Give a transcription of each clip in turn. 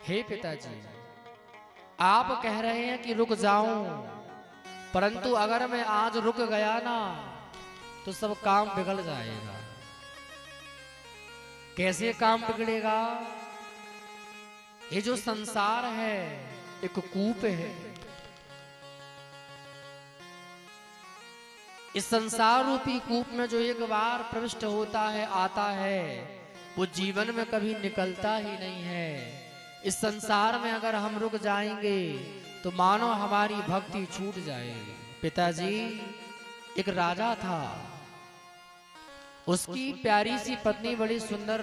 हे पिताजी, आप कह रहे हैं कि रुक जाऊं, परंतु अगर मैं आज रुक गया ना तो सब काम बिगड़ जाएगा। कैसे काम बिगड़ेगा? ये जो संसार है एक कूप है। इस संसार रूपी कूप में जो एक बार प्रविष्ट होता है, आता है, वो जीवन में कभी निकलता ही नहीं है। इस संसार में अगर हम रुक जाएंगे तो मानो हमारी भक्ति छूट जाएगी। पिताजी, एक राजा था, उसकी प्यारी सी पत्नी बड़ी सुंदर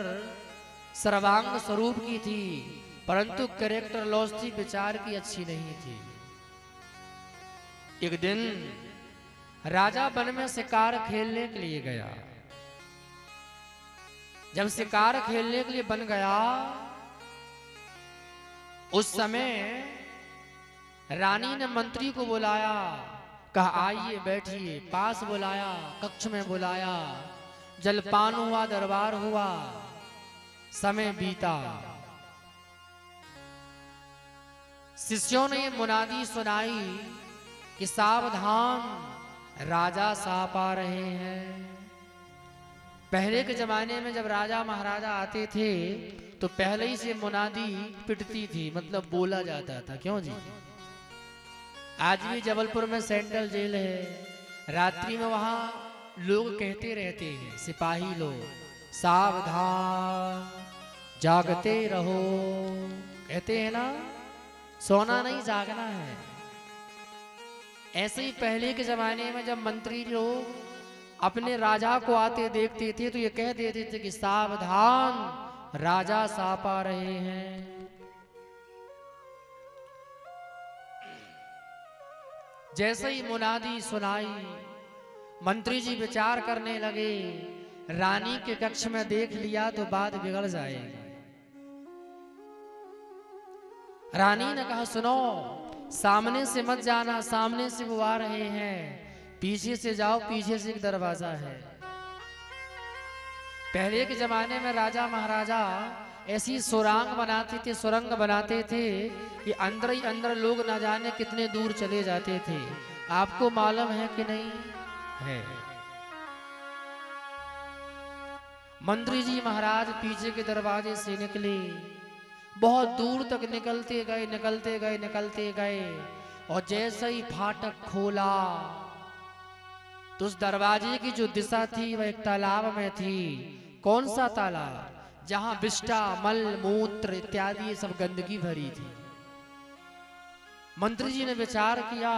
सर्वांग स्वरूप की थी, परंतु कैरेक्टर लॉस थी, विचार की अच्छी नहीं थी। एक दिन राजा वन में शिकार खेलने के लिए गया। जब शिकार खेलने के लिए बन गया, उस समय रानी ने मंत्री को बुलाया, कहा आइए बैठिए। पास बुलाया, कक्ष में बुलाया, जलपान हुआ, दरबार हुआ, समय बीता। शिष्यों ने मुनादी सुनाई कि सावधान, राजा साप आ रहे हैं। पहले के जमाने में जब राजा महाराजा आते थे तो पहले ही से मुनादी पिटती थी, मतलब बोला जाता था। क्यों जी? आज भी जबलपुर में सेंट्रल जेल है, रात्रि में वहां लोग कहते रहते हैं, सिपाही लोग, सावधान, जागते रहो, कहते हैं ना, सोना नहीं जागना है। ऐसे ही पहले के जमाने में जब मंत्री लोग अपने राजा को आते देखते थे तो ये कह देते थे कि सावधान, राजा साप आ रहे हैं। जैसे ही मुनादी सुनाई, मंत्री जी विचार करने लगे, रानी के कक्ष में देख लिया तो बात बिगड़ जाएगी। रानी ने कहा सुनो, सामने से मत जाना, सामने से वो आ रहे हैं, पीछे से जाओ, पीछे से एक दरवाजा है। पहले के जमाने में राजा महाराजा ऐसी सुरंग बनाते थे, सुरंग बनाते थे कि अंदर ही अंदर लोग न जाने कितने दूर चले जाते थे। आपको मालूम है कि नहीं है? मंत्री जी महाराज पीछे के दरवाजे से निकले, बहुत दूर तक निकलते गए, निकलते गए, निकलते गए, और जैसे ही फाटक खोला तो उस दरवाजे की जो दिशा थी वह एक तालाब में थी। कौन सा तालाब? जहां विष्टा, मल, मूत्र इत्यादि ये सब गंदगी भरी थी। मंत्री जी ने विचार किया,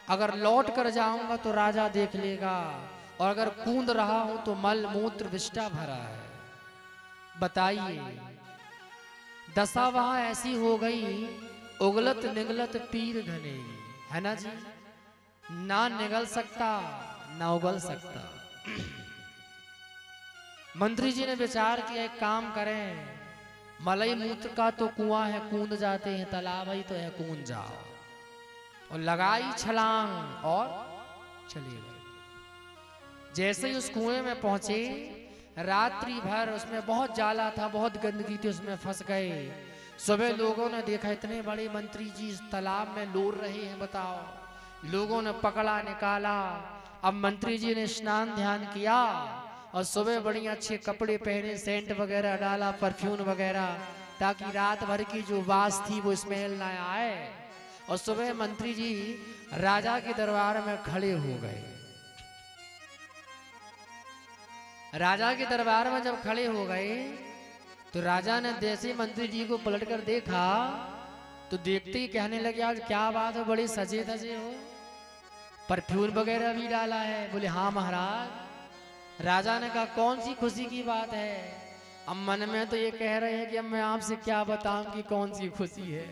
अगर लौट कर जाऊंगा तो राजा देख लेगा, और अगर कूद रहा हूं तो मल, मूत्र, विष्टा भरा है। बताइए, दशा वहां ऐसी हो गई, उगलत निगलत पीर घने, है ना जी? ना निगल सकता ना उगल सकता। मंत्री जी ने विचार किया, एक काम करें, मलई मूत्र का तो कुआं है, कूद जाते हैं, तालाब ही तो है, कूद जाओ। और लगाई छलांग और चले गए। जैसे ही उस कुएं में पहुंचे, रात्रि भर उसमें बहुत जाला था, बहुत गंदगी थी, उसमें फंस गए। सुबह लोगों ने देखा, इतने बड़े मंत्री जी इस तालाब में लोर रहे हैं, बताओ। लोगों ने पकड़ा, निकाला। अब मंत्री जी ने स्नान ध्यान किया और सुबह बड़ी अच्छे कपड़े पहने, सेंट वगैरह डाला, परफ्यूम वगैरह, ताकि रात भर की जो वास थी वो स्मेल ना आए। और सुबह मंत्री जी राजा के दरबार में खड़े हो गए। राजा के दरबार में जब खड़े हो गए तो राजा ने जैसे मंत्री जी को पलटकर देखा तो देखते ही कहने लगे, आज क्या बात है, बड़े सजे धजे हो, परफ्यूम वगैरह भी डाला है। बोले हाँ महाराज। राजा ने कहा कौन सी खुशी की बात है? अब मन में तो ये कह रहे हैं कि अब मैं आपसे क्या बताऊं कि कौन सी खुशी है,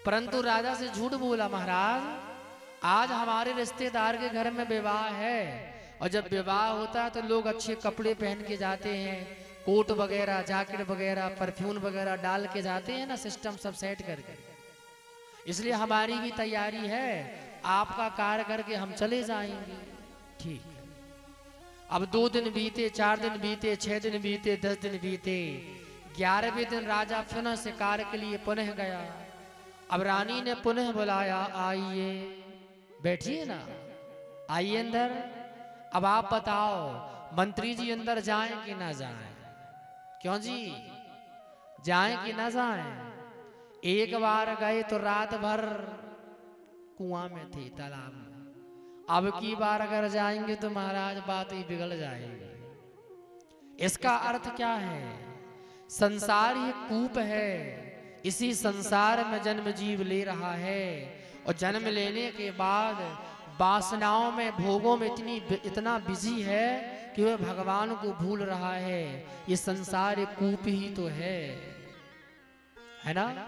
परंतु राजा से झूठ बोला, महाराज आज हमारे रिश्तेदार के घर में विवाह है, और जब विवाह होता है तो लोग अच्छे कपड़े पहन के जाते हैं, कोट वगैरह, जैकेट वगैरह, परफ्यूम वगैरह डाल के जाते हैं ना, सिस्टम सब सेट करके। इसलिए हमारी भी तैयारी है, आपका कार्य करके हम चले जाएंगे। ठीक। अब 2 दिन बीते, 4 दिन बीते, 6 दिन बीते, 10 दिन बीते, 11वें दिन राजा पुनः शिकार के लिए पुनः गया। अब रानी ने पुनः बुलाया, आइए बैठिए ना, आइए अंदर। अब आप बताओ मंत्री जी अंदर जाएं कि ना जाएं? क्यों जी, जाएं कि ना जाएं? एक बार गए तो रात भर कुआं में थे, तालाब में। अब की बार अगर जाएंगे तो महाराज बात ही बिगड़ जाएगी। इसका अर्थ क्या है? संसार ही कूप है, इसी संसार में जन्म जीव ले रहा है और जन्म लेने के बाद वासनाओं में, भोगों में इतना बिजी है कि वह भगवान को भूल रहा है। ये संसार एक कूप ही तो है ना?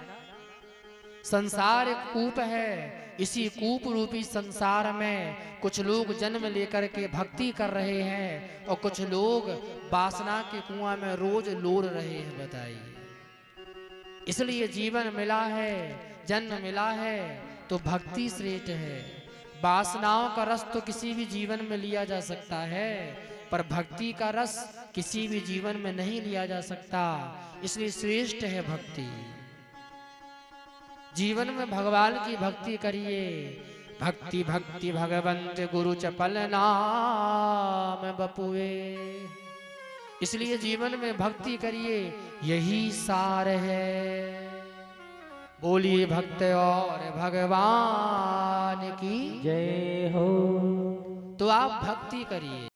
संसार एक कूप है। इसी कूप रूपी संसार में कुछ लोग जन्म लेकर के भक्ति कर रहे हैं और कुछ लोग वासना के कुआं में रोज लोर रहे हैं। बताइए, इसलिए जीवन मिला है, जन्म मिला है तो भक्ति श्रेष्ठ है। वासनाओं का रस तो किसी भी जीवन में लिया जा सकता है, पर भक्ति का रस किसी भी जीवन में नहीं लिया जा सकता। इसलिए श्रेष्ठ है भक्ति। जीवन में भगवान की भक्ति करिए। भक्ति भक्ति भगवंत गुरु चपल नाम बपुए। इसलिए जीवन में भक्ति करिए, यही सार है। बोलिए भक्त और भगवान की जय हो। तो आप भक्ति करिए।